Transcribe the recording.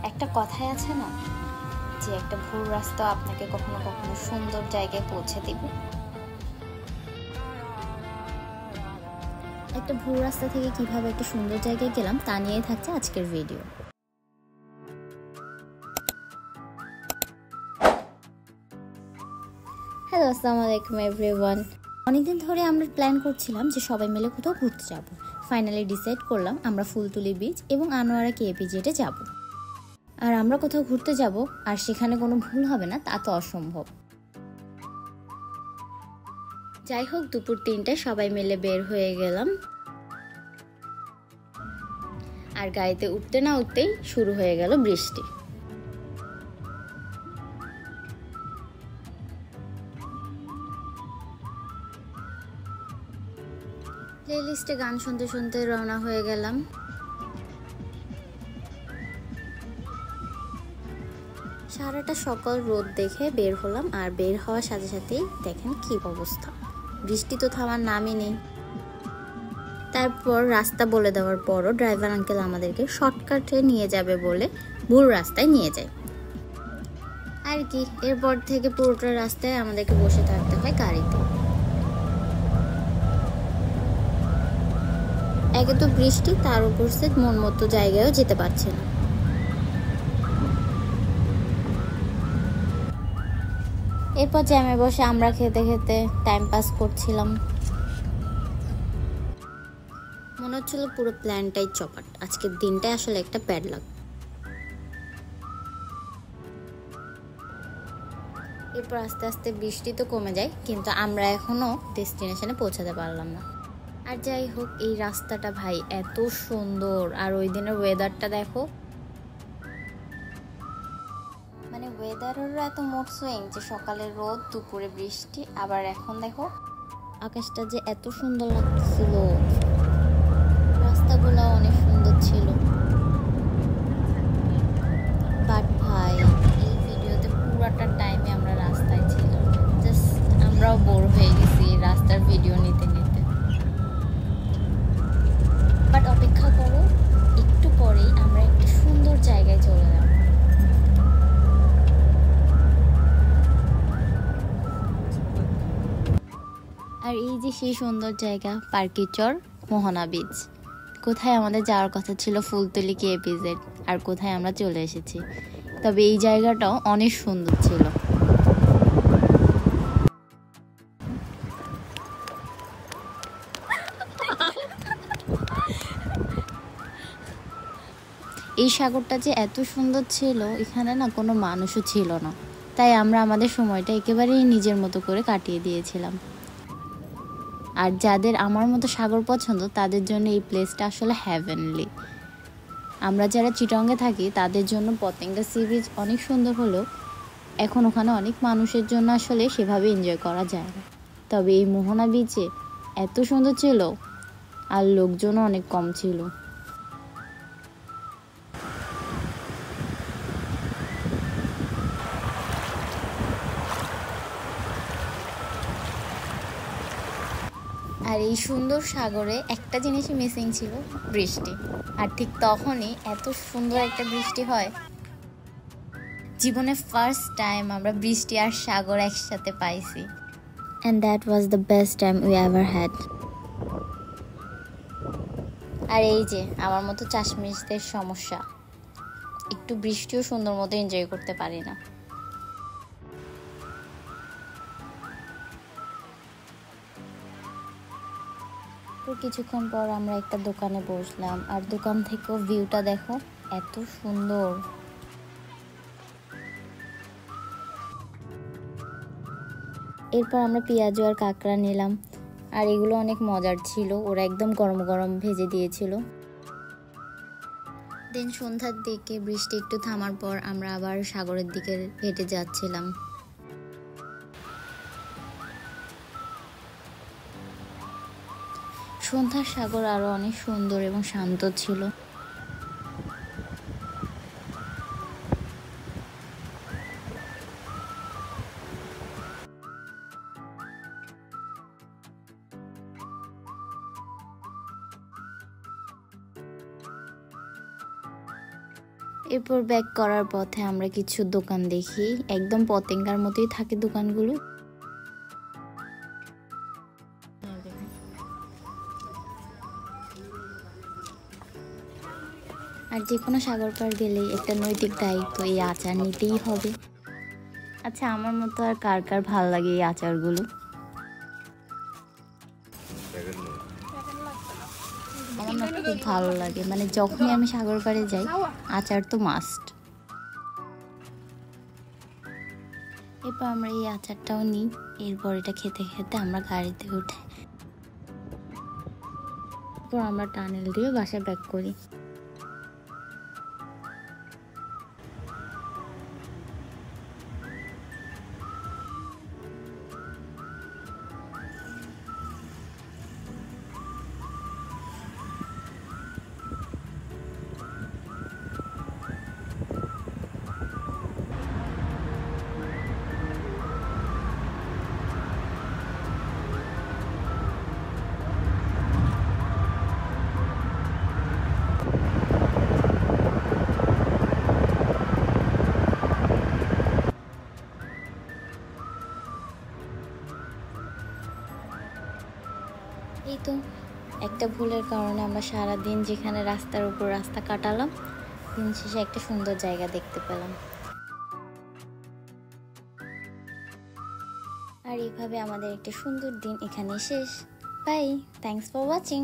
একটা কথাই আছে না যে একটা ভুল রাস্তা আপনাকে কখনো কখনো সুন্দর জায়গায় পৌঁছে দিবে। একটা ভুল রাস্তা থেকে কিভাবে একটা সুন্দর জায়গায় গেলাম তা নিয়ে থাকছে আজকের ভিডিও। হ্যালো, আসসালামু আলাইকুম এভরিওয়ান। অনেকদিন ধরে আমরা প্ল্যান করছিলাম যে সবাই মিলে কোথাও ঘুরতে যাব। ফাইনালি ডিসাইড করলাম আমরা ফুলতুলি বিচ এবং আনোয়ারা কেপিজেডে যাব। আর আমরা কোথাও ঘুরতে যাব আর সেখানে কোনো ভুল হবে না তা তো অসম্ভব। যাই হোক, দুপুর 3টায় সবাই মিলে বের হয়ে গেলাম। আর গাড়িতে উঠতে না উঠতেই শুরু হয়ে গেল বৃষ্টি। প্লেলিস্টে গান শুনতে শুনতে রওনা হয়ে গেলাম। সারাটা সকাল রোদ দেখে বের হলাম, আর বের হওয়ার সাথে সাথেই দেখেন কি অবস্থা, বৃষ্টি তো থামার নামই নেই। তারপর রাস্তা বলে দেওয়ার পরও ড্রাইভার আঙ্কেল আমাদেরকে শর্টকাটে নিয়ে যাবে বলে ভুল রাস্তায় নিয়ে যায় আর কি। এরপর থেকে পুরোটা রাস্তায় আমাদেরকে বসে থাকতে হয় গাড়িতে। একে তো বৃষ্টি, তার উপর সে মন মতো জায়গায়ও যেতে পারছে না। এরপর জ্যামে বসে আমরা খেতে খেতে টাইম পাস করছিলাম। মনে হচ্ছিল পুরো প্ল্যানটাই চপাট, আজকের দিনটাই আসলে একটা ব্যাড লাক। এরপর আস্তে আস্তে বৃষ্টি তো কমে যায়, কিন্তু আমরা এখনো ডেস্টিনেশনে পৌঁছাতে পারলাম না। আর যাই হোক, এই রাস্তাটা ভাই এত সুন্দর, আর ওই দিনের ওয়েদারটা দেখো, মানে ওয়েদারেরও এত মুড সুইং যে সকালে রোদ, দুপুরে বৃষ্টি, আবার এখন দেখো আকাশটা যে এত সুন্দর লাগছিল। রাস্তাগুলো অনেক সুন্দর ছিল। বাট ভাই, এই ভিডিওতে পুরাটা টাইমে আমরা রাস্তায় ছিলাম, জাস্ট আমরাও বোর হয়ে গেছি রাস্তার ভিডিও নিতে নিতে। বাট অপেক্ষা করো, একটু পরেই আমরা একটা সুন্দর জায়গায় চলে যাব। আর এই যে সেই সুন্দর জায়গা, পার্কিচর মোহনা বিচ। কোথায় আমাদের যাওয়ার কথা ছিল ফুলতলি কেপিজেড, আর কোথায় আমরা চলে এসেছি। তবে এই জায়গাটাও অনেক সুন্দর ছিল। এই সাগরটা যে এত সুন্দর ছিল, এখানে না কোনো মানুষও ছিল না, তাই আমরা আমাদের সময়টা একেবারেই নিজের মতো করে কাটিয়ে দিয়েছিলাম। আর যাদের আমার মতো সাগর পছন্দ তাদের জন্য এই প্লেসটা আসলে হ্যাভেনলি। আমরা যারা চিটংয়ে থাকি তাদের জন্য পতেঙ্গা সি বিচ অনেক সুন্দর হলেও এখন ওখানে অনেক মানুষের জন্য আসলে সেভাবে এনজয় করা যায় না। তবে এই মোহনা বিচে এত সুন্দর ছিল, আর লোকজনও অনেক কম ছিল। আর এই সুন্দর সাগরে একটা জিনিসই মিসিং ছিল, বৃষ্টি। আর ঠিক তখনই এত সুন্দর একটা বৃষ্টি হয়। জীবনে ফার্স্ট টাইম আমরা বৃষ্টি আর সাগর একসাথে পাইছি, and that was the best time we ever had. আর এই যে আমার মতো চাশমিশদের সমস্যা, একটু বৃষ্টিও সুন্দর মতো এনজয় করতে পারি না। তো কিছুক্ষণ পর আমরা একটা দোকানে বসলাম, আর দোকান থেকেও ভিউটা দেখো এত সুন্দর। এরপর আমরা পেঁয়াজু আর কাঁকড়া নিলাম, আর এগুলো অনেক মজার ছিল, ওরা একদম গরম গরম ভেজে দিয়েছিল। দেন সন্ধ্যার দিকে বৃষ্টি একটু থামার পর আমরা আবার সাগরের দিকে হেঁটে যাচ্ছিলাম। সন্ধ্যার সাগর আরো অনেক সুন্দর এবং শান্ত ছিল। এরপর ব্যাক করার পথে আমরা কিছু দোকান দেখি, একদম পতেঙ্গার মতোই থাকে দোকানগুলো। আর যে কোনো সাগর পার গেলেই একটা নৈতিক দায়িত্ব এই আচার নিতেই হবে। আচ্ছা, আমার মতো আর কার কার ভাল লাগে এই আচারগুলো? আমার না খুব ভালো লাগে, মানে যখনই আমি সাগর পাড়ে যাই আচার তো মাস্ট। এরপর আমরা এই আচারটাও নিই। এরপর এটা খেতে খেতে আমরা গাড়িতে উঠে এরপর আমরা টানেল দিয়ে বাসায় ব্যাক করি। এই তো একটা ভুলের কারণে আমরা সারাদিন যেখানে রাস্তার উপর রাস্তা কাটালাম, দিন শেষে একটা সুন্দর জায়গা দেখতে পেলাম। আর এইভাবে আমাদের একটা সুন্দর দিন এখানে শেষ। Bye, thanks for watching.